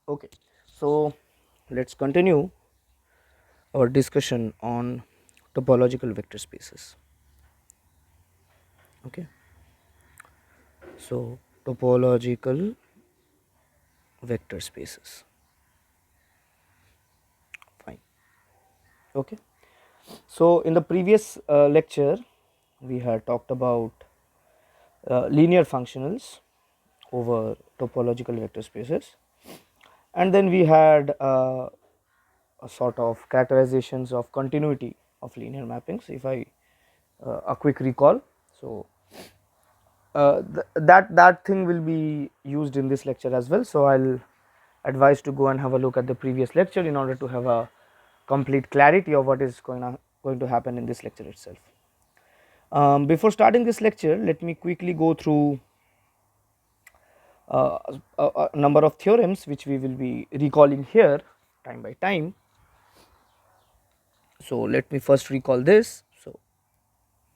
Okay, so let's continue our discussion on topological vector spaces. Okay, so topological vector spaces. Fine. Okay, so in the previous lecture, we had talked about linear functionals over topological vector spaces, and then we had a sort of characterizations of continuity of linear mappings. If I a quick recall, so that thing will be used in this lecture as well. So I'll advise to go and have a look at the previous lecture in order to have a complete clarity of what is going to happen in this lecture itself. Before starting this lecture, let me quickly go through a number of theorems which we will be recalling here time by time. So let me first recall this. So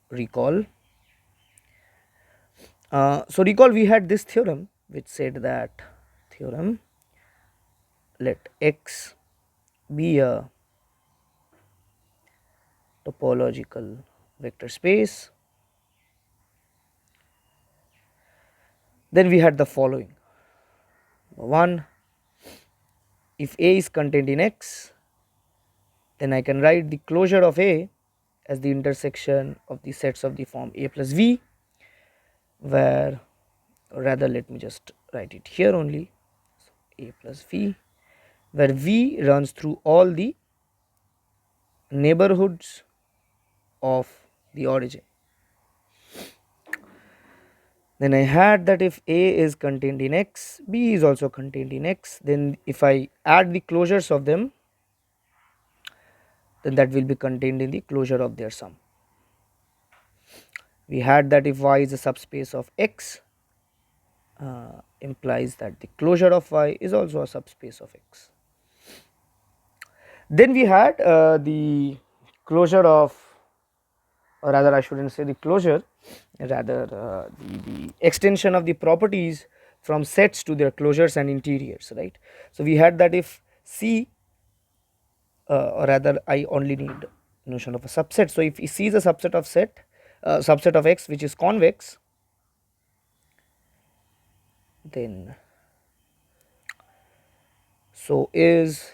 recall. So recall we had this theorem which said that theorem, let X be a topological vector space. Then we had the following. Number 1, if A is contained in X, then I can write the closure of A as the intersection of the sets of the form A plus V, where, or rather let me just write it here only, so A plus V, where V runs through all the neighborhoods of the origin. Then I had that if A is contained in X, B is also contained in X, then if I add the closures of them, then that will be contained in the closure of their sum. We had that if Y is a subspace of X, implies that the closure of Y is also a subspace of X. Then we had the closure of, or rather I should not say the closure, rather the extension of the properties from sets to their closures and interiors, right. So we had that if C, or rather I only need notion of a subset. So if C is a subset of subset of X which is convex, then so is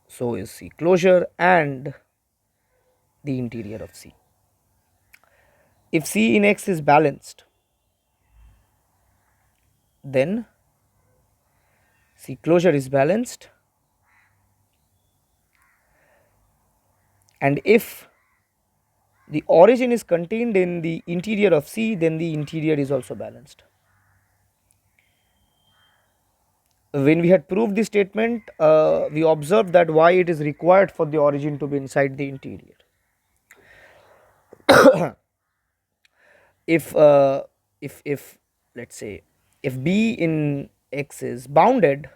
so is C closure and the interior of C. If C in X is balanced, then C closure is balanced, and if the origin is contained in the interior of C, then the interior is also balanced. When we had proved this statement, we observed that why it is required for the origin to be inside the interior. If let's say if B in X is bounded,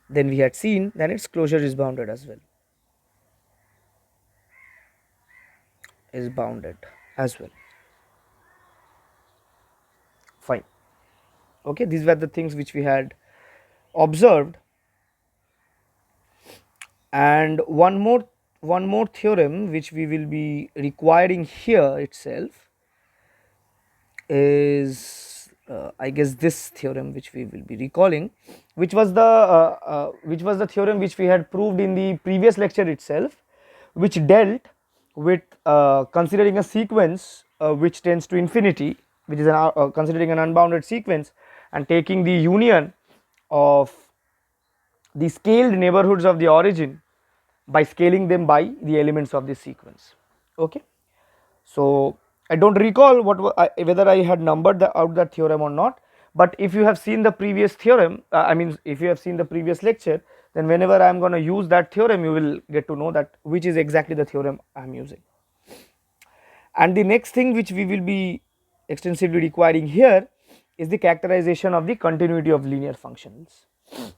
then we had seen then its closure is bounded as well, Fine. Okay, these were the things which we had observed. And one more theorem which we will be requiring here itself is I guess this theorem which we will be recalling, which was the theorem which we had proved in the previous lecture itself, which dealt with considering a sequence which tends to infinity, which is considering an unbounded sequence and taking the union of the scaled neighborhoods of the origin by scaling them by the elements of this sequence. Okay, so I do not recall whether I had numbered out that theorem or not, but if you have seen the previous theorem, I mean if you have seen the previous lecture, then whenever I am going to use that theorem, you will get to know that which is exactly the theorem I am using. And the next thing which we will be extensively requiring here is the characterization of the continuity of linear functions.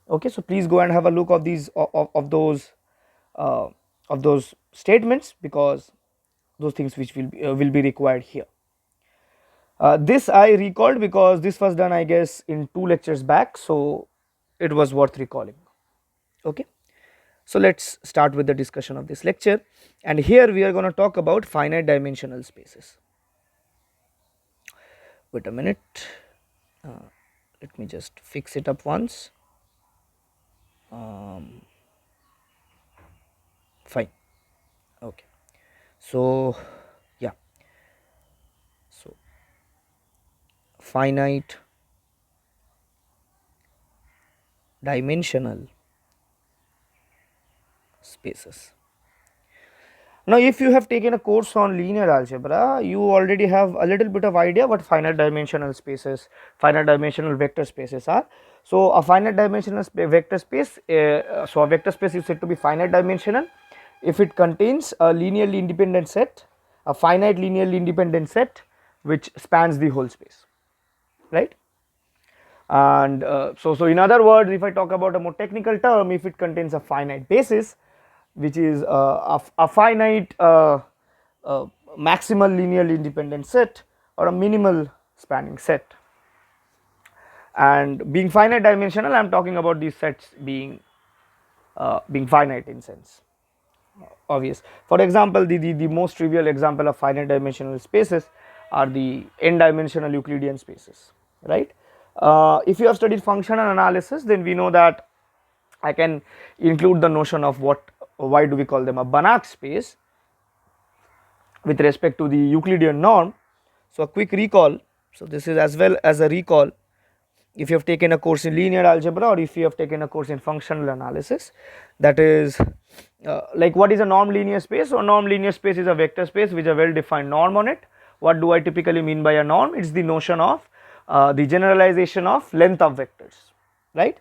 Okay, so please go and have a look of these of those statements, because those things which will be required here. This I recalled because this was done I guess in 2 lectures back, so it was worth recalling. Okay. So let us start with the discussion of this lecture, and here we are going to talk about finite dimensional spaces. Wait a minute, let me just fix it up once. Fine. Okay. So yeah, so finite dimensional spaces. Now, if you have taken a course on linear algebra, you already have a little bit of idea what finite dimensional spaces, finite dimensional vector spaces are. So, a finite dimensional vector space, so a vector space is said to be finite dimensional if it contains a linearly independent set, a finite linearly independent set which spans the whole space, right. And so in other words, if I talk about a more technical term, if it contains a finite basis which is a finite maximal linearly independent set or a minimal spanning set, and being finite dimensional, I am talking about these sets being finite in sense, obvious. For example, the most trivial example of finite dimensional spaces are the n dimensional Euclidean spaces, right. If you have studied functional analysis, then we know that I can include the notion of why do we call them a Banach space with respect to the Euclidean norm. So, a quick recall. So, this is as well as a recall if you have taken a course in linear algebra or if you have taken a course in functional analysis, that is like what is a norm linear space. So, a norm linear space is a vector space with a well defined norm on it. What do I typically mean by a norm? It is the notion of the generalization of length of vectors, right.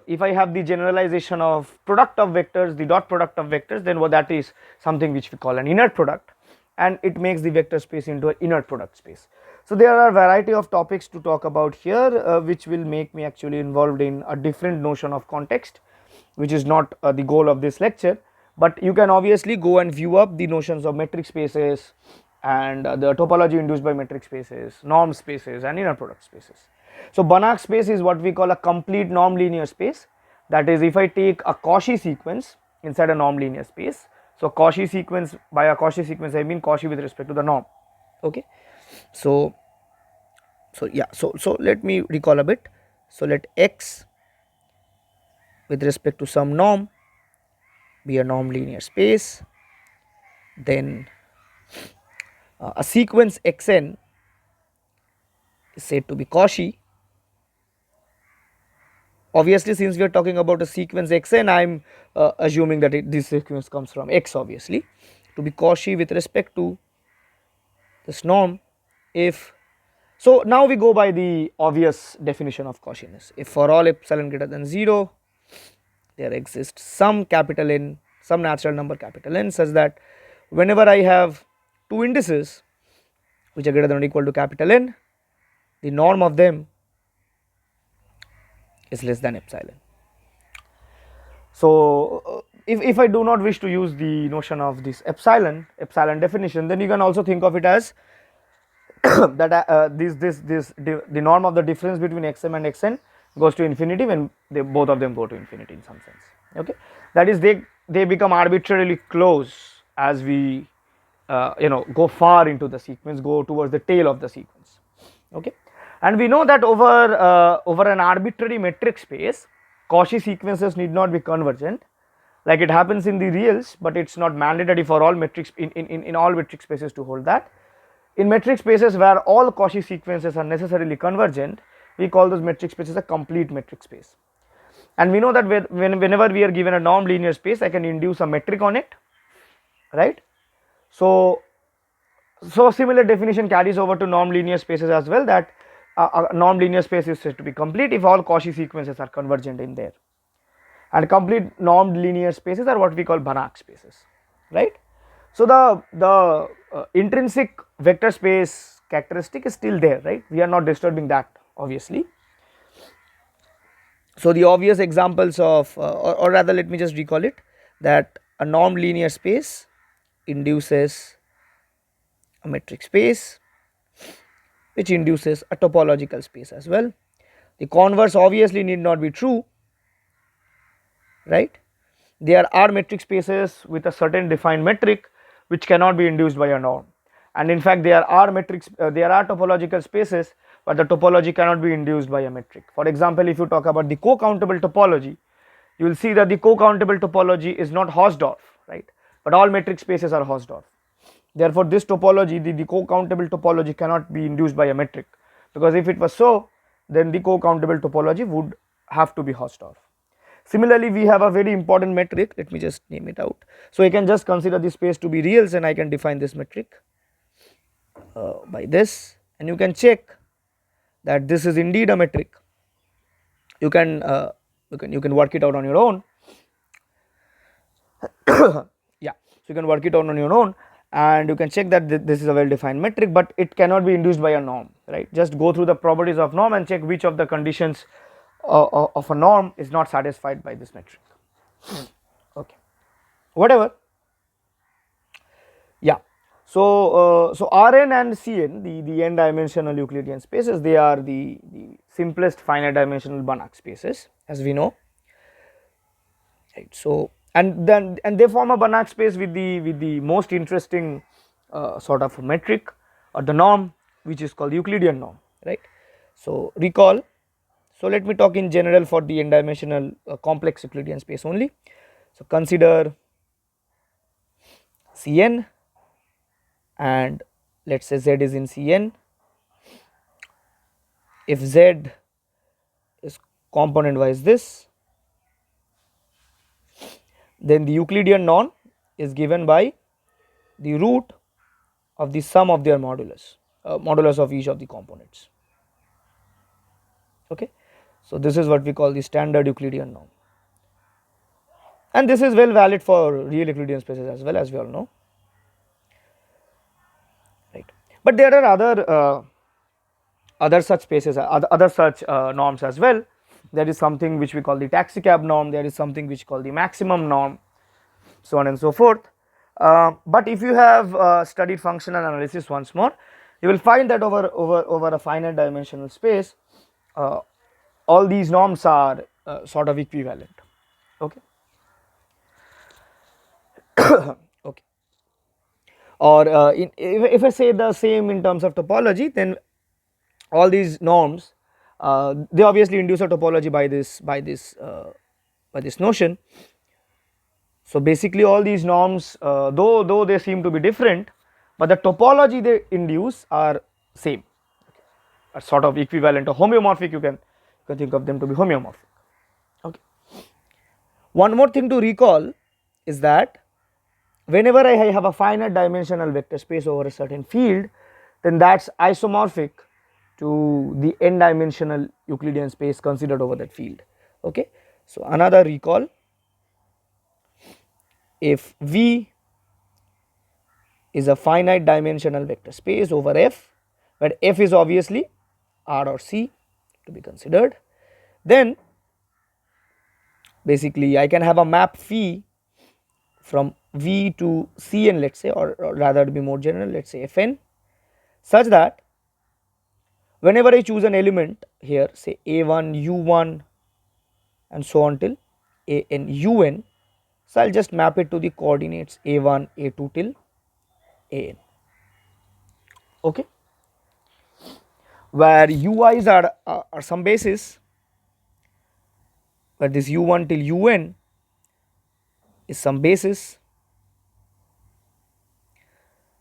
If I have the generalization of product of vectors, the dot product of vectors, then what that is something which we call an inert product, and it makes the vector space into an inert product space. So, there are a variety of topics to talk about here which will make me actually involved in a different notion of context, which is not the goal of this lecture, but you can obviously go and view up the notions of metric spaces and the topology induced by metric spaces, norm spaces and inner product spaces. So, Banach space is what we call a complete norm linear space, that is if I take a Cauchy sequence inside a norm linear space. So, Cauchy sequence, by a Cauchy sequence I mean Cauchy with respect to the norm, okay. So yeah, so let me recall a bit. So, let X with respect to some norm be a norm linear space, then a sequence Xn is said to be Cauchy. Obviously, since we are talking about a sequence Xn, I am assuming that this sequence comes from X, obviously, to be Cauchy with respect to this norm if. So, now we go by the obvious definition of Cauchiness. If for all epsilon greater than 0, there exists some capital N, some natural number capital N, such that whenever I have two indices which are greater than or equal to capital N, the norm of them is less than epsilon. So, if I do not wish to use the notion of this epsilon definition, then you can also think of it as that the norm of the difference between xm and xn goes to infinity when both of them go to infinity in some sense, okay. That is they become arbitrarily close as we go far into the sequence, go towards the tail of the sequence, okay. And we know that over an arbitrary metric space, Cauchy sequences need not be convergent like it happens in the reals, but it is not mandatory for all metrics in all metric spaces to hold that. In metric spaces where all Cauchy sequences are necessarily convergent, we call those metric spaces a complete metric space. And we know that whenever we are given a norm linear space, I can induce a metric on it, right. So similar definition carries over to norm linear spaces as well, that a norm linear space is said to be complete if all Cauchy sequences are convergent in there, and complete normed linear spaces are what we call Banach spaces, right. So, the intrinsic vector space characteristic is still there, right, we are not disturbing that obviously. So, the obvious examples of or rather let me just recall it, that a norm linear space induces a metric space which induces a topological space as well. The converse obviously need not be true, right? There are metric spaces with a certain defined metric which cannot be induced by a norm, and in fact there are topological spaces but the topology cannot be induced by a metric. For example, if you talk about the co-countable topology, you will see that the co-countable topology is not Hausdorff, right, but all metric spaces are Hausdorff. Therefore this topology, the co-countable topology cannot be induced by a metric, because if it was so, then the co-countable topology would have to be Hausdorff. Similarly, we have a very important metric, let me just name it out. So I can just consider this space to be reals and I can define this metric by this, and you can check that this is indeed a metric. You can work it out on your own. Yeah, so you can work it out on your own and you can check that this is a well defined metric, but it cannot be induced by a norm, right? Just go through the properties of norm and check which of the conditions of a norm is not satisfied by this metric. Okay, whatever. Yeah, so Rn and Cn, the n dimensional Euclidean spaces, they are the simplest finite dimensional Banach spaces, as we know, right? So and they form a Banach space with the most interesting sort of metric or the norm, which is called the Euclidean norm, right? So recall. So let me talk in general for the n dimensional complex Euclidean space only. So consider Cn and let us say Z is in Cn. If Z is component wise this, then the Euclidean norm is given by the root of the sum of their modulus, modulus of each of the components. Okay. So this is what we call the standard Euclidean norm, and this is well valid for real Euclidean spaces as well, as we all know, right. But there are other such spaces, other such norms as well. There is something which we call the taxicab norm, there is something which we call the maximum norm, so on and so forth. But if you have studied functional analysis once more, you will find that over a finite dimensional space, all these norms are sort of equivalent. Okay. Okay. Or if I say the same in terms of topology, then all these norms they obviously induce a topology by this notion. So basically all these norms, though they seem to be different, but the topology they induce are same, are sort of equivalent or homeomorphic. You can think of them to be homeomorphic. Okay. One more thing to recall is that whenever I have a finite dimensional vector space over a certain field, then that's isomorphic to the n dimensional Euclidean space considered over that field. Okay. So another recall, if V is a finite dimensional vector space over F, where F is obviously R or C to be considered, then basically I can have a map phi from V to Cn, let us say, or rather to be more general, let us say Fn, such that whenever I choose an element here, say A1, U1 and so on till An, Un, so I will just map it to the coordinates A1, A2 till An. Okay. Where Ui's are some bases, where this U1 till Un is some basis,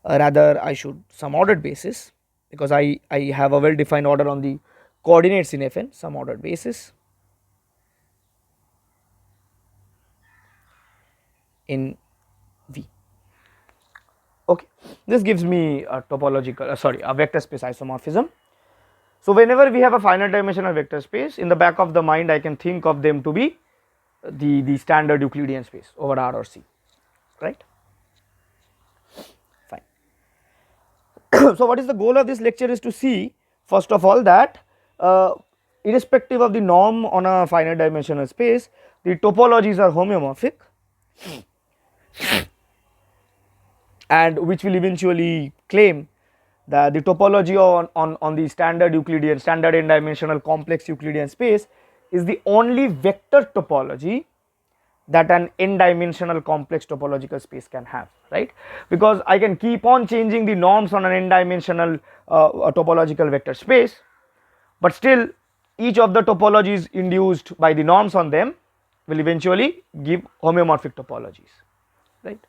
rather I should some ordered basis, because I have a well defined order on the coordinates in Fn, some ordered basis in V. Okay. This gives me a topological a vector space isomorphism. So whenever we have a finite dimensional vector space, in the back of the mind I can think of them to be the standard Euclidean space over R or C, right. Fine. So what is the goal of this lecture is to see first of all that irrespective of the norm on a finite dimensional space, the topologies are homeomorphic, and which will eventually claim the topology on the standard Euclidean, standard n-dimensional complex Euclidean space is the only vector topology that an n-dimensional complex topological space can have, right? Because I can keep on changing the norms on an n-dimensional topological vector space, but still each of the topologies induced by the norms on them will eventually give homeomorphic topologies, right?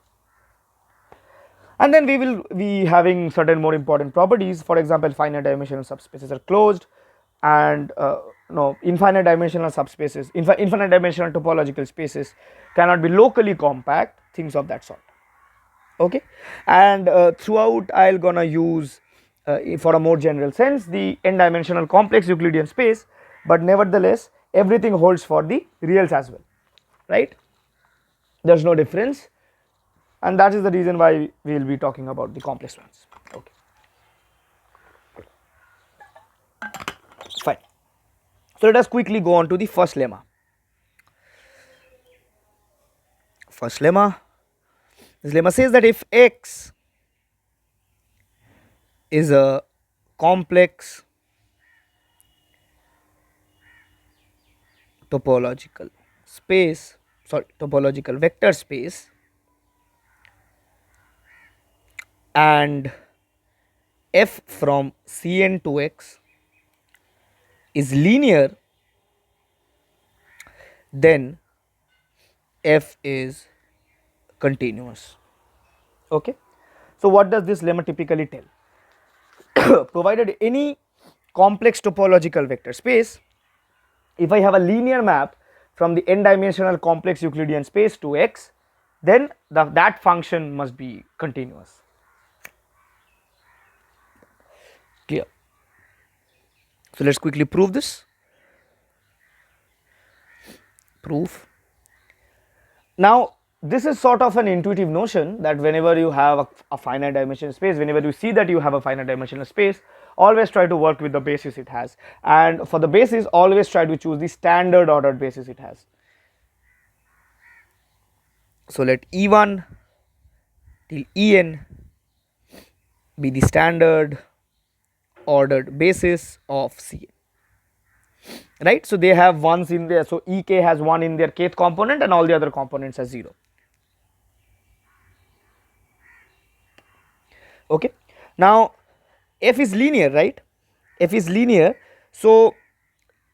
And then we will be having certain more important properties. For example, finite dimensional subspaces are closed, and no, infinite dimensional subspaces, infinite dimensional topological spaces cannot be locally compact, things of that sort. Okay, and throughout I'll gonna use for a more general sense the n-dimensional complex Euclidean space, but nevertheless everything holds for the reals as well, right? There's no difference, and that is the reason why we will be talking about the complex ones. Okay, fine. So let us quickly go on to the first lemma. First lemma, this lemma says that if X is a complex topological space, sorry, topological vector space, and f from Cn to X is linear, then f is continuous. Okay, so what does this lemma typically tell? Provided any complex topological vector space, if I have a linear map from the n-dimensional complex Euclidean space to X, then that function must be continuous. Clear? So let us quickly prove this. Proof. Now this is sort of an intuitive notion that whenever you have a finite dimensional space, whenever you see that you have a finite dimensional space, always try to work with the basis it has, and for the basis always try to choose the standard ordered basis it has. So let E1 till En be the standard ordered basis of Cn, right? So they have ones in there, so Ek has 1 in their kth component and all the other components as 0. Okay, now f is linear, right? F is linear, so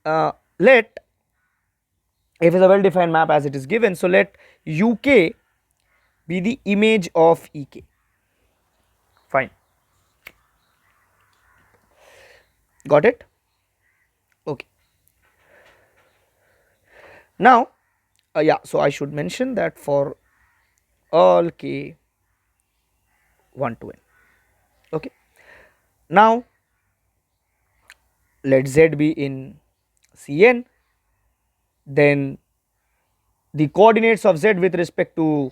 let f is a well defined map as it is given, so let Uk be the image of Ek. Fine, got it? Okay, now yeah, so I should mention that for all k 1 to n. Okay, now let Z be in Cn, then the coordinates of Z with respect to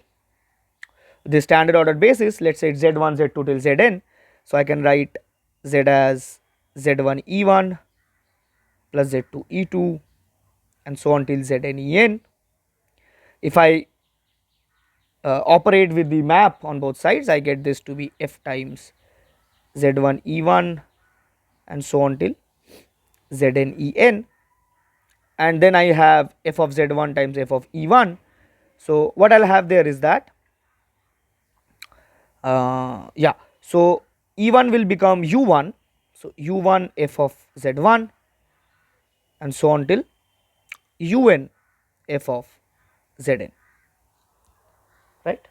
the standard ordered basis, let us say Z1 Z2 till Zn, so I can write Z as Z1 E1 plus Z2 E2 and so on till Zn En. If I operate with the map on both sides, I get this to be f times Z1 E1 and so on till Zn En, and then I have f of Z1 times f of E1. So what I will have there is that yeah, so E1 will become U1, so U1 f of Z1 and so on till Un f of Zn, right?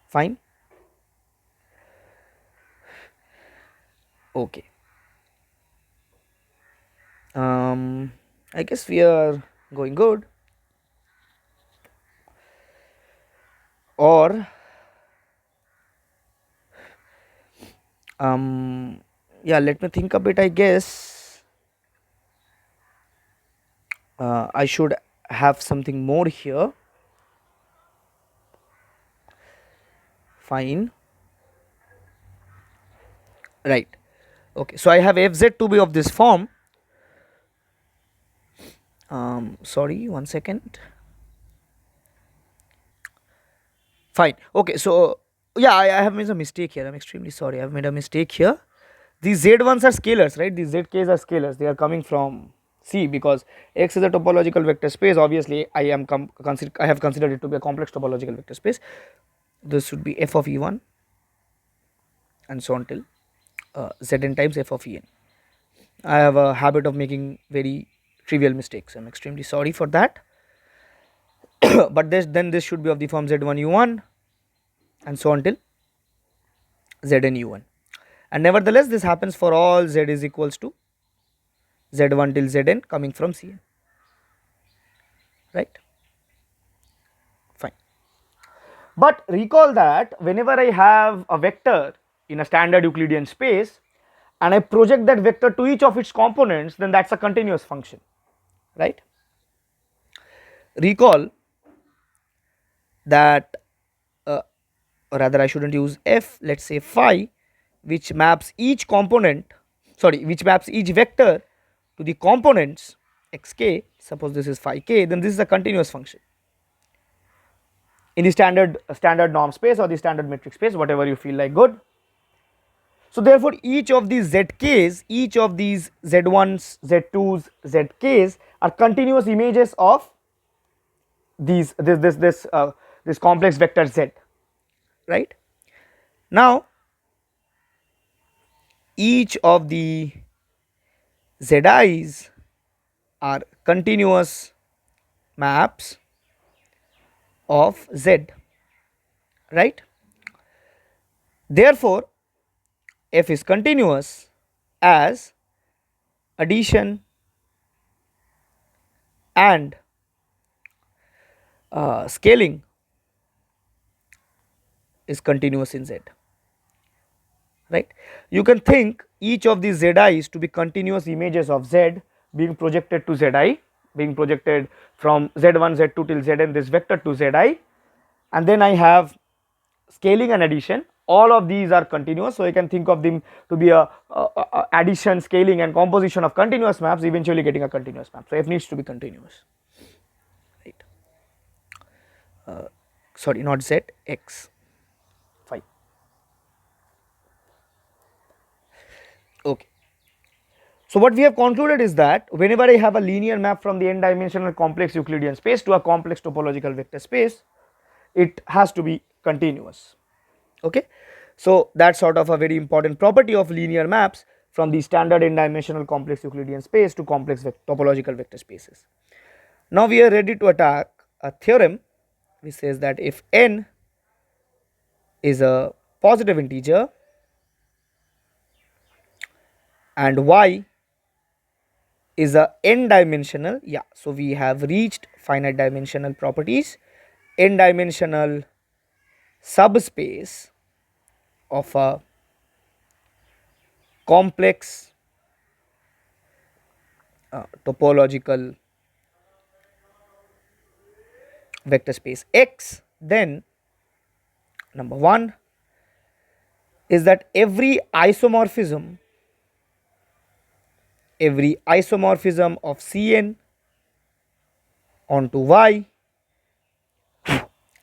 Fine. Okay, I guess we are going good, or yeah, let me think a bit. I guess I should have something more here. Fine, right? Okay, so I have fz to be of this form. Sorry, 1 second. Fine. Okay, so Yeah, I have made a mistake here. I'm extremely sorry. I've made a mistake here. These z1s are scalars, right? These zk's are scalars. They are coming from C, because X is a topological vector space. Obviously, I have considered it to be a complex topological vector space. This should be f of E1 and so on till Zn times f of En. I have a habit of making very trivial mistakes. I'm extremely sorry for that. But this should be of the form Z1 U1 and so on till Zn U1. And nevertheless, this happens for all Z is equals to Z1 till Zn coming from Cn, right? Fine. But recall that whenever I have a vector in a standard Euclidean space and I project that vector to each of its components, then that's a continuous function, right? Recall that, or rather I shouldn't use f, let's say phi, which maps each component, sorry, which maps each vector to the components xk, suppose this is phi k, then this is a continuous function in the standard norm space or the standard metric space, whatever you feel like good. So therefore each of these zk's, each of these z1s, z2s, zk's are continuous images of this complex vector z, right? Now each of the zi's are continuous maps of z, right? Therefore f is continuous as addition and scaling is continuous in z, right? You can think each of these zi's to be continuous images of z being projected to zi, being projected from z1 z2 till zn, this vector to zi, and then I have scaling and addition. All of these are continuous, so you can think of them to be a addition, scaling and composition of continuous maps, eventually getting a continuous map. So f needs to be continuous, right? Sorry, not z, x, phi. Okay. So what we have concluded is that whenever I have a linear map from the n dimensional complex Euclidean space to a complex topological vector space, it has to be continuous. Okay. So that's sort of a very important property of linear maps from the standard n dimensional complex Euclidean space to complex topological vector spaces. Now we are ready to attack a theorem which says that if n is a positive integer and y is a n dimensional, yeah, so we have reached finite dimensional properties, n dimensional subspace of a complex topological vector space X, then number 1 is that every isomorphism of Cn onto Y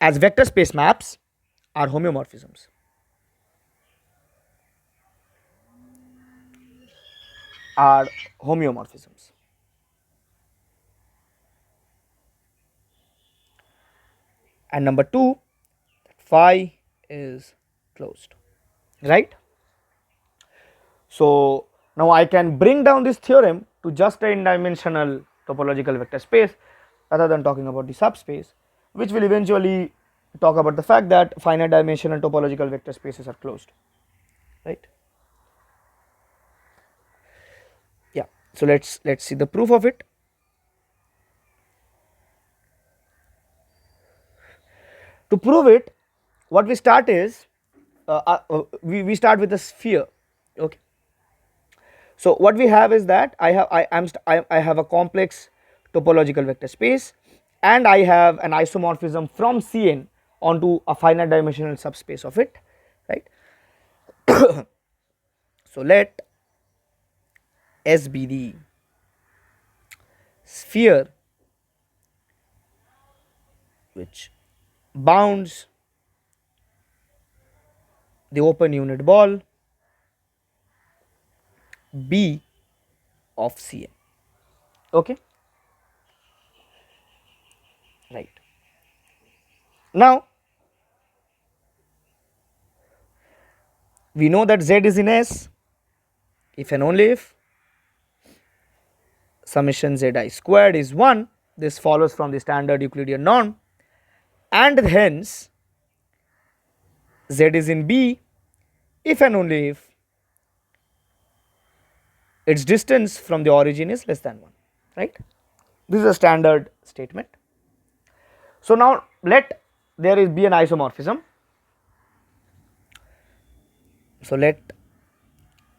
as vector space maps are homeomorphisms. Are homeomorphisms. And number 2, phi is closed, right? So now I can bring down this theorem to just a n-dimensional topological vector space rather than talking about the subspace, which will eventually talk about the fact that finite dimensional topological vector spaces are closed, right? Yeah, so let's see the proof of it. To prove it, what we start is we start with a sphere. Okay, so what we have is that I have a complex topological vector space and I have an isomorphism from Cn onto a finite dimensional subspace of it, right? So let S be the sphere which bounds the open unit ball B of Cn. Okay, right. Now we know that Z is in S if and only if summation Zi squared is 1. This follows from the standard Euclidean norm, and hence Z is in B if and only if its distance from the origin is less than 1, right. This is a standard statement. So now let there is be an isomorphism. So let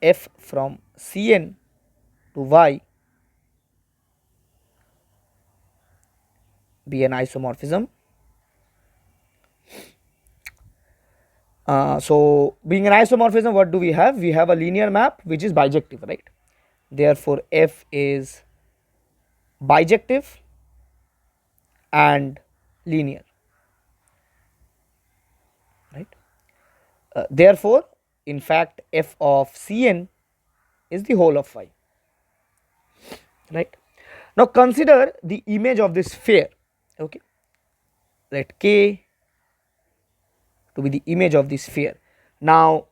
f from Cn to y be an isomorphism. So being an isomorphism, what do we have? We have a linear map which is bijective, right. Therefore f is bijective and linear, right. Therefore in fact f of Cn is the whole of y, right. Now consider the image of this sphere. Okay, let K to be the image of this sphere. Now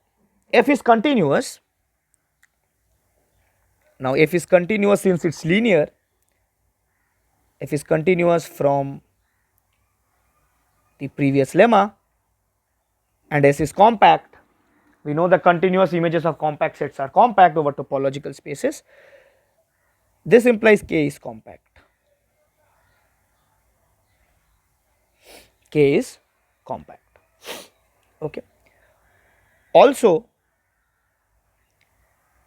f is continuous. Now f is continuous since it is linear. F is continuous from the previous lemma, and S is compact. We know the continuous images of compact sets are compact over topological spaces. This implies K is compact. K is compact. Okay. Also,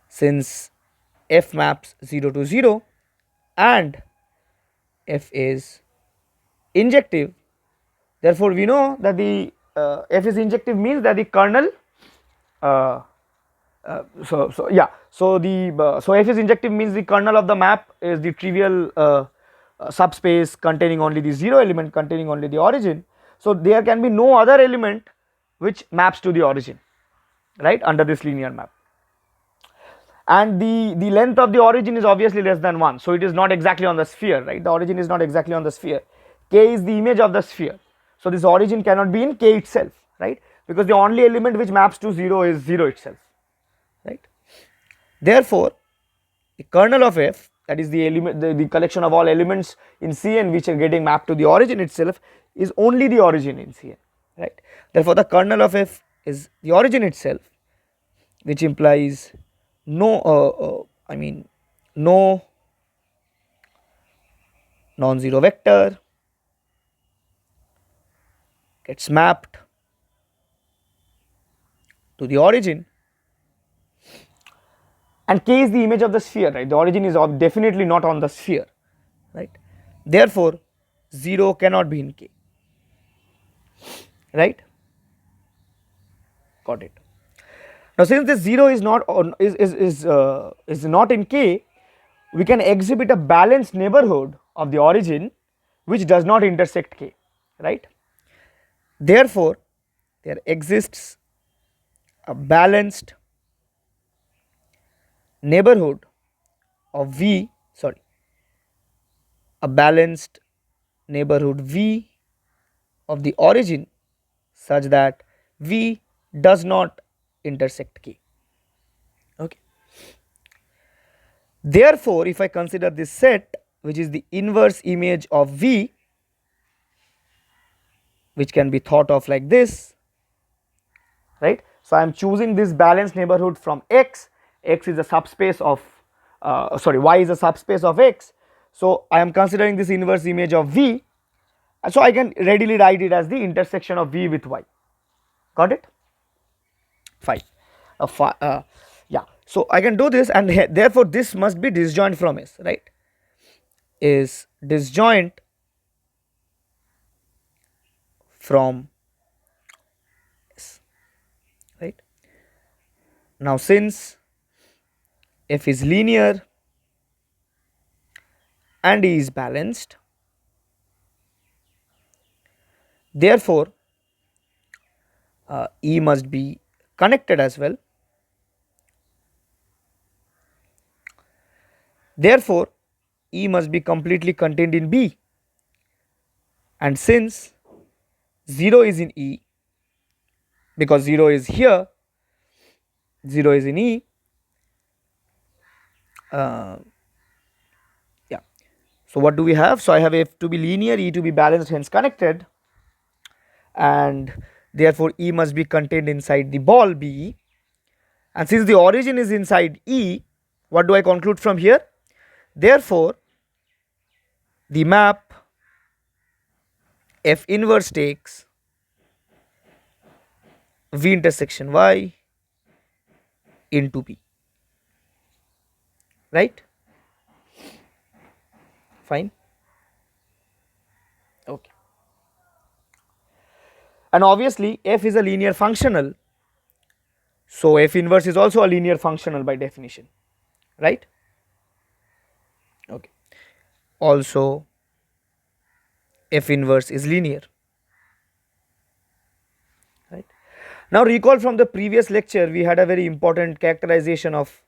since f maps 0 to 0 and f is injective, therefore we know that the f is injective means that the kernel so f is injective means the kernel of the map is the trivial subspace containing only the 0 element, containing only the origin. So there can be no other element which maps to the origin, right, under this linear map, and the length of the origin is obviously less than 1, so it is not exactly on the sphere, right. The origin is not exactly on the sphere. K is the image of the sphere, so this origin cannot be in K itself, right, because the only element which maps to 0 is 0 itself, right. Therefore the kernel of f, that is the element, the collection of all elements in Cn which are getting mapped to the origin itself, is only the origin in Cn, right. Therefore the kernel of f is the origin itself, which implies no no non-zero vector gets mapped to the origin, and K is the image of the sphere, right. The origin is definitely not on the sphere, right. Therefore 0 cannot be in K, right. Got it. Now since this 0 is not on is not in K, we can exhibit a balanced neighborhood of the origin which does not intersect K, right. Therefore there exists a balanced neighborhood of V, a balanced neighborhood V of the origin such that V does not intersect K. Okay. Therefore if I consider this set which is the inverse image of V, which can be thought of like this, right. So I am choosing this balanced neighborhood from X. X is a subspace of Y is a subspace of X. So I am considering this inverse image of V, so I can readily write it as the intersection of V with Y. Got it? Fine. Yeah. So I can do this, and therefore this must be disjoint from S, right? Is disjoint from S, right? Now since f is linear and E is balanced, therefore E must be connected as well. Therefore, E must be completely contained in B, and since 0 is in E, because 0 is here, 0 is in E, yeah. So what do we have? So I have F to be linear, E to be balanced, hence connected, and therefore E must be contained inside the ball B, and since the origin is inside E, what do I conclude from here? Therefore, the map F inverse takes V intersection Y into P, right? Fine. Okay. And obviously F is a linear functional, so F inverse is also a linear functional by definition, right? Okay. Also F inverse is linear, right? Now recall from the previous lecture we had a very important characterization of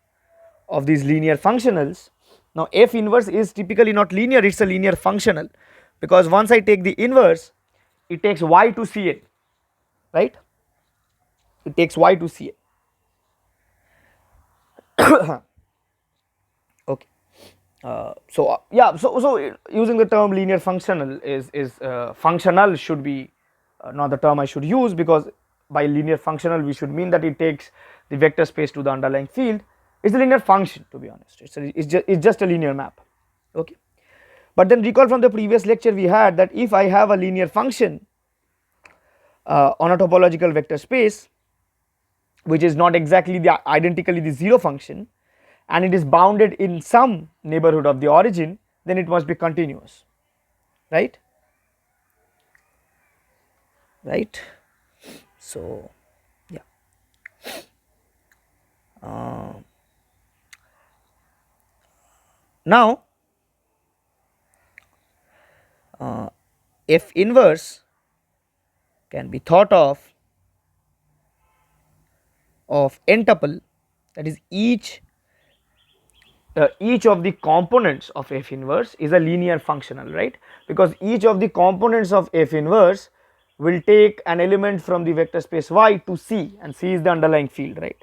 these linear functionals. Now F inverse is typically not linear, it is a linear functional, because once I take the inverse, it takes y to Cn, right? It takes y to Cn. Okay. Yeah, so using the term linear functional is functional should be not the term I should use, because by linear functional we should mean that it takes the vector space to the underlying field. It's a linear function, to be honest. It's just a linear map. Okay. But then recall from the previous lecture we had that if I have a linear function on a topological vector space which is not exactly identically the 0 function, and it is bounded in some neighborhood of the origin, then it must be continuous, right? Right. So yeah. Now F inverse can be thought of n tuple, that is each of the components of F inverse is a linear functional, right? Because each of the components of F inverse will take an element from the vector space Y to C, and C is the underlying field, right?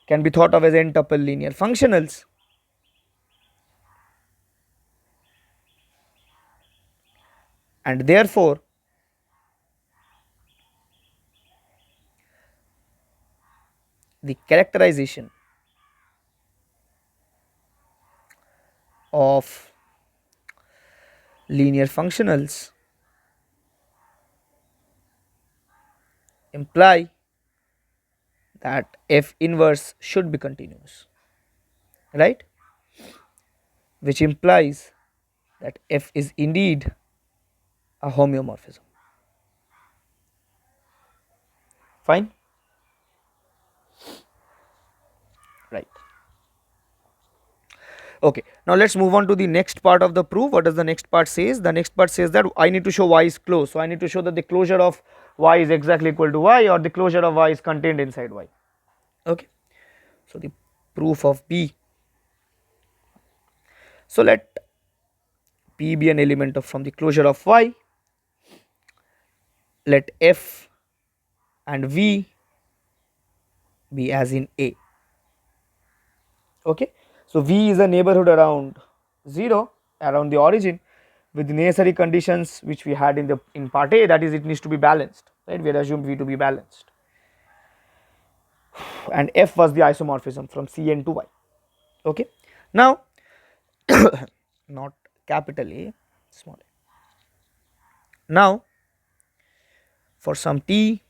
Can be thought of as n tuple linear functionals. And therefore the characterization of linear functionals imply that F inverse should be continuous, right? Which implies that F is indeed a homeomorphism. Fine, right? Okay, now let us move on to the next part of the proof. What does the next part says? The next part says that I need to show Y is closed, so I need to show that the closure of Y is exactly equal to Y, or the closure of Y is contained inside Y. Okay, so the proof of P. So let P be an element of from the closure of Y. Let F and V be as in A. Okay, so V is a neighborhood around 0, around the origin, with the necessary conditions which we had in part A, that is it needs to be balanced, right? We had assumed V to be balanced, and F was the isomorphism from Cn to Y. Okay, now not capital A, small a. Now for some t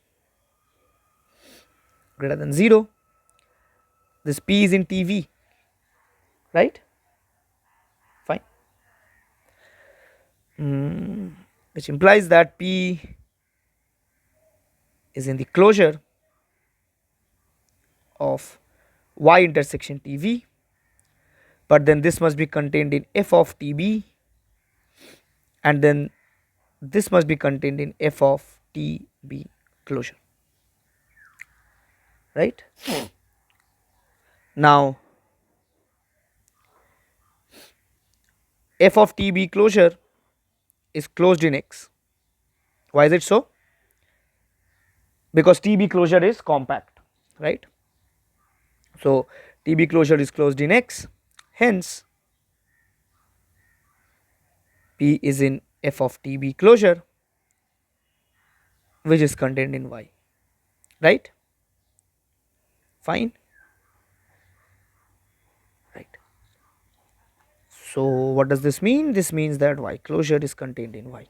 greater than 0, this P is in TV, right? Fine. Which implies that P is in the closure of Y intersection TV, but then this must be contained in F of TB, and then this must be contained in F of TB closure, right? Now f of tb closure is closed in X. Why is it so? Because tb closure is compact, right? So tb closure is closed in X, hence P is in f of tb closure, which is contained in Y, right? Fine, right? So what does this mean? This means that Y closure is contained in Y,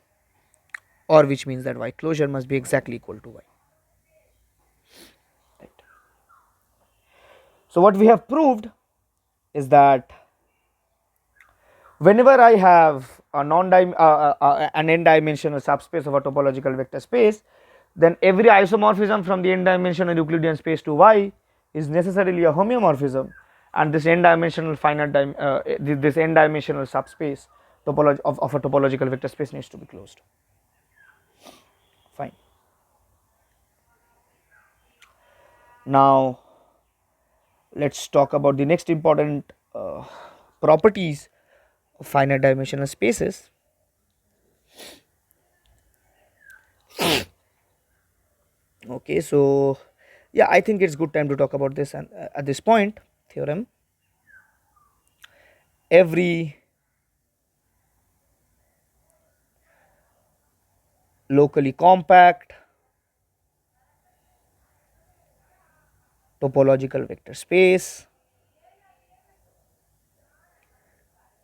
or which means that Y closure must be exactly equal to Y, right? So what we have proved is that whenever I have a an n-dimensional subspace of a topological vector space, then every isomorphism from the n-dimensional Euclidean space to Y is necessarily a homeomorphism, and this n-dimensional this n-dimensional subspace of a topological vector space needs to be closed. Fine. Now let's talk about the next important properties of finite dimensional spaces. Okay, so yeah, I think it's good time to talk about this, and at this point theorem, every locally compact topological vector space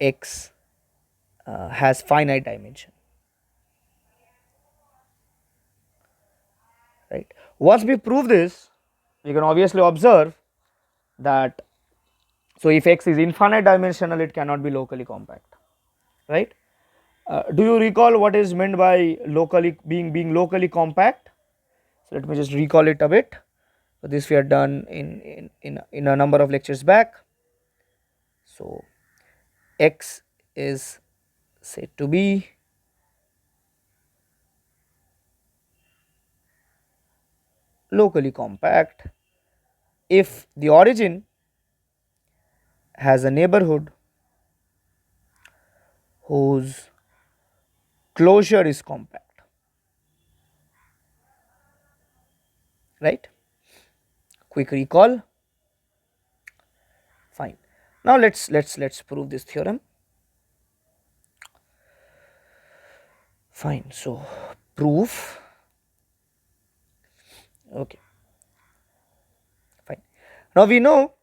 X has finite dimension, right? Once we prove this, we can obviously observe that, so if X is infinite dimensional, it cannot be locally compact, right? Do you recall what is meant by locally being locally compact? So let me just recall it a bit. So this we had done in a number of lectures back. So X is said to be locally compact if the origin has a neighborhood whose closure is compact, right? Quick recall. Fine. Now let's prove this theorem. Fine. So proof. Okay. Fine. Now we know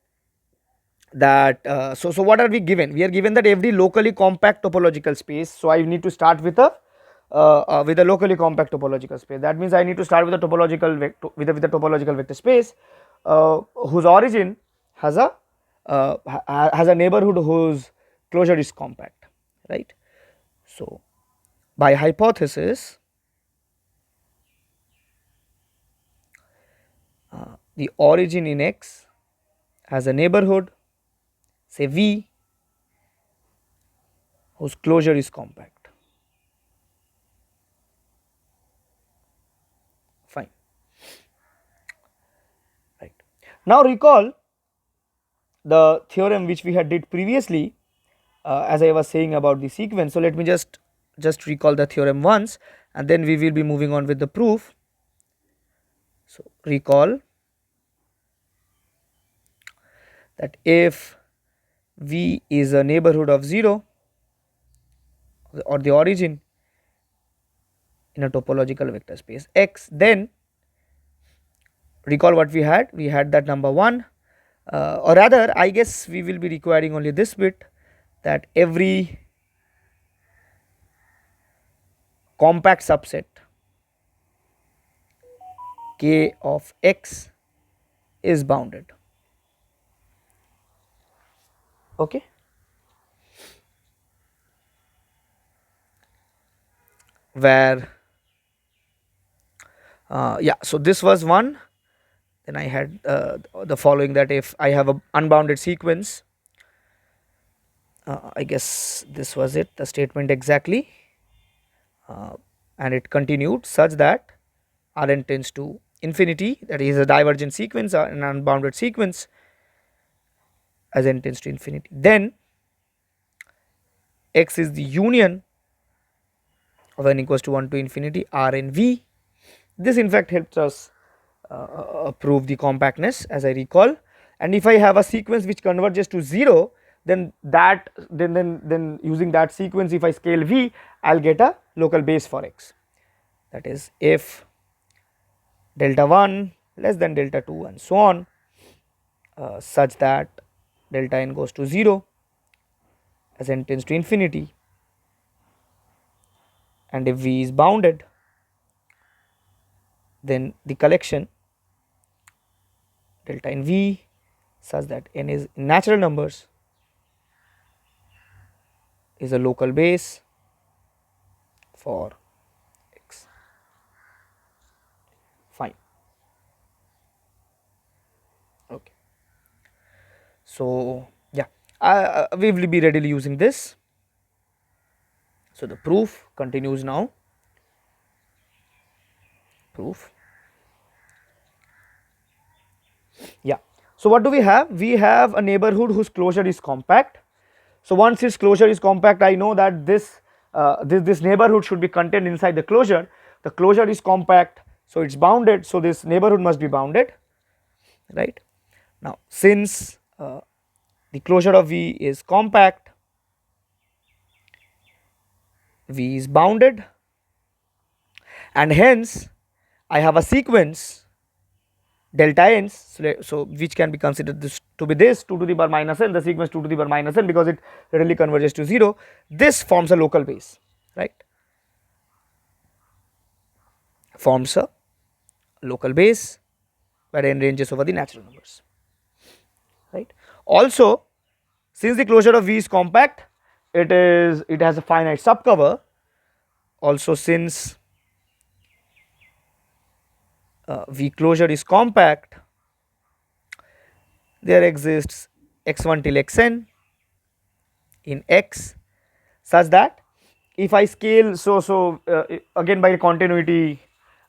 that so what are we given? We are given that every locally compact topological space. So I need to start with a locally compact topological space. That means I need to start with a topological vector with a topological vector space whose origin has a neighborhood whose closure is compact, right? So by hypothesis, the origin in X has a neighborhood, say V, whose closure is compact. Fine. Right. Now recall the theorem which we had did previously, as I was saying about the sequence. So let me just recall the theorem once, and then we will be moving on with the proof. So recall that if V is a neighborhood of 0 or the origin in a topological vector space X, then recall what we had that number 1, or rather I guess we will be requiring only this bit, that every compact subset K of X is bounded. Okay. Where yeah, so this was one. Then I had the following, that if I have a unbounded sequence, I guess this was it, the statement exactly, and it continued such that Rn tends to infinity, that is a divergent sequence or an unbounded sequence as n tends to infinity, then x is the union of n equals to 1 to infinity r and v. This in fact helps us prove the compactness, as I recall. And if I have a sequence which converges to 0, then using that sequence, if I scale v, I will get a local base for x. That is, if delta 1 less than delta 2 and so on, such that delta n goes to 0 as n tends to infinity, and if v is bounded, then the collection delta n v such that n is in natural numbers is a local base for x. Fine. Okay. So yeah, we will be readily using this. So the proof continues now. Proof. Yeah. So what do we have? We have a neighborhood whose closure is compact. So once its closure is compact, I know that this neighborhood should be contained inside the closure. The closure is compact, so it's bounded. So this neighborhood must be bounded, right? Now, since the closure of V is compact, V is bounded, and hence I have a sequence delta n's, so which can be considered this to be this 2 to the power minus n, the sequence 2 to the power minus n, because it readily converges to 0. This forms a local base, right? Forms a local base where n ranges over the natural numbers, right? Also, since the closure of V is compact, it has a finite subcover. Also, since V closure is compact, there exists x1 till xn in X such that if I scale, again by continuity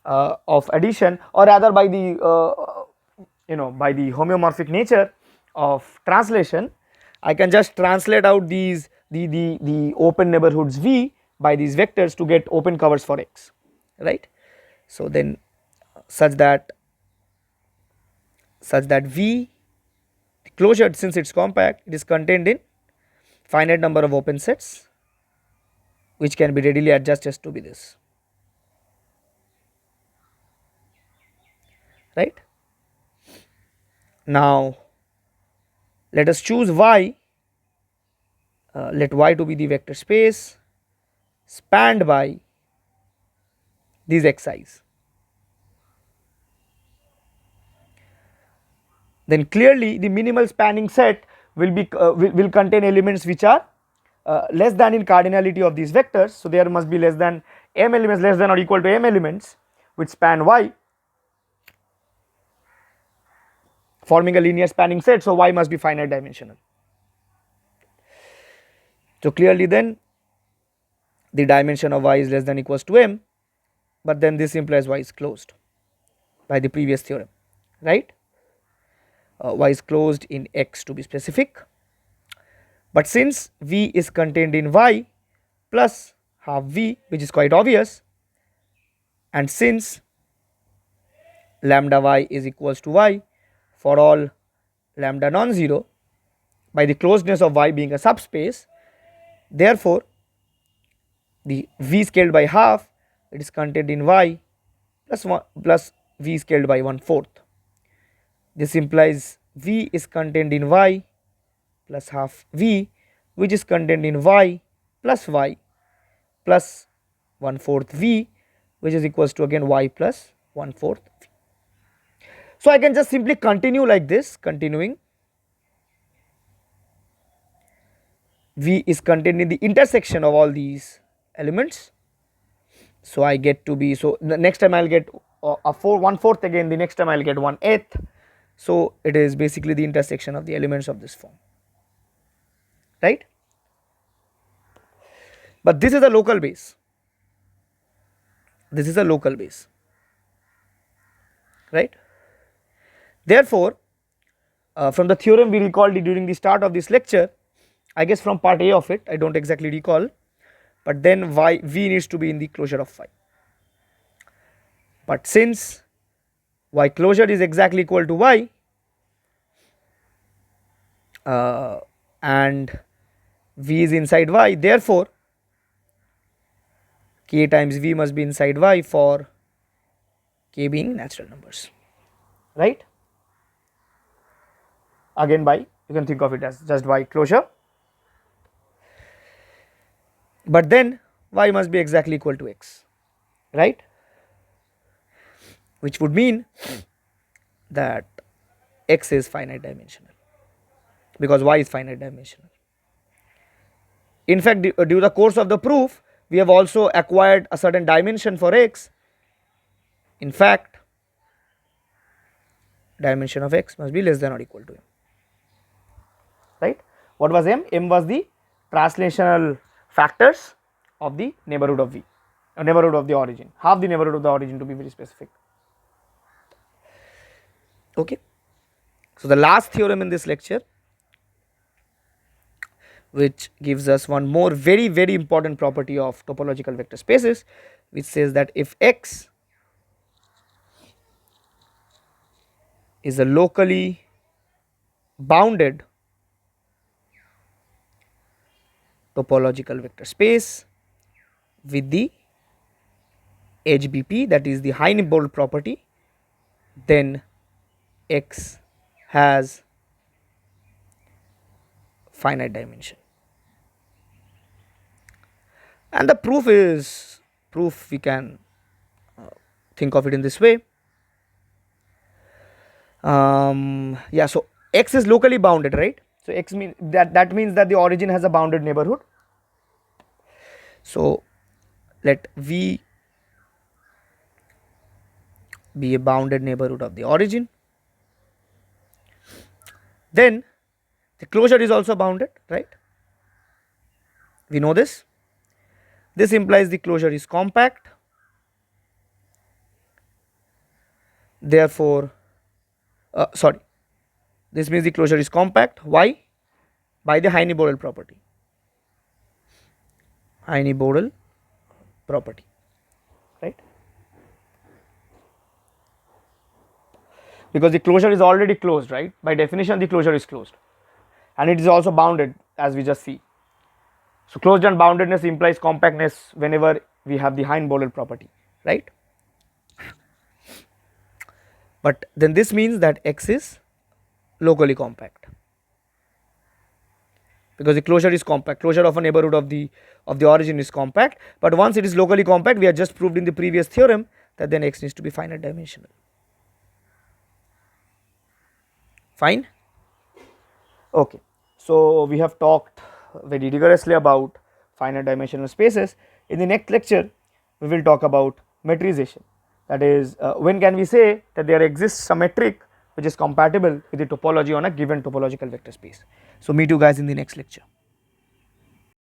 of addition, or rather by the by the homeomorphic nature of translation, I can just translate out these the open neighborhoods V by these vectors to get open covers for X, right? So then such that V closure, since it is compact, it is contained in finite number of open sets which can be readily adjusted to be this, right? Now let us choose Y, let Y to be the vector space spanned by these xi's. Then clearly the minimal spanning set will contain elements which are less than in cardinality of these vectors. So there must be less than m elements, less than or equal to m elements which span Y, forming a linear spanning set. So Y must be finite dimensional. So clearly then the dimension of Y is less than or equals to m, but then this implies Y is closed by the previous theorem, right? Y is closed in X to be specific, but since V is contained in Y plus half V, which is quite obvious, and since lambda Y is equals to Y for all lambda non-zero by the closedness of Y being a subspace, therefore the V scaled by half, it is contained in Y plus V scaled by 1/4. This implies V is contained in Y plus half V, which is contained in Y plus 1/4 V, which is equals to again Y plus 1/4 V. So I can just simply continue like this, continuing. V is contained in the intersection of all these elements. So I get to be, so the next time I will get a 1/4 again, the next time I will get 1/8. So it is basically the intersection of the elements of this form, right? But this is a local base. This is a local base. right. Therefore, from the theorem we recalled during the start of this lecture, I guess from part A of it, I do not exactly recall, but then V needs to be in the closure of phi. But since Y closure is exactly equal to Y, and V is inside Y, therefore K times V must be inside Y for K being natural numbers, right. Again by, you can think of it as just Y closure, but then Y must be exactly equal to X, right, which would mean that X is finite dimensional because Y is finite dimensional. In fact, due to the course of the proof, we have also acquired a certain dimension for X. In fact, dimension of X must be less than or equal to M, right. What was M? M was the translational factors of the neighborhood of V, neighborhood of the origin, half the neighborhood of the origin to be very specific. Okay. So, the last theorem in this lecture, which gives us one more very important property of topological vector spaces, which says that if X is a locally bounded topological vector space with the edge BP, that is the Heine-Borel property, then X has finite dimension. And the proof we can think of it in this way. Yeah, so X is locally bounded, right. So X means that means that the origin has a bounded neighborhood. So let V be a bounded neighborhood of the origin, then the closure is also bounded, right. We know this. This implies the closure is compact. Therefore, this means the closure is compact. Why? By the Heine-Borel property. Heine-Borel property, right? Because the closure is already closed, right? By definition, the closure is closed, and it is also bounded, as we just see. So closed and boundedness implies compactness whenever we have the Heine-Borel property, right? But then this means that X is locally compact, because the closure is compact. Closure of a neighborhood of the origin is compact, but once it is locally compact, we have just proved in the previous theorem that then X needs to be finite dimensional. Fine. Okay. So we have talked very rigorously about finite dimensional spaces. In the next lecture, we will talk about metrization. That is, when can we say that there exists a metric which is compatible with the topology on a given topological vector space. So meet you guys in the next lecture.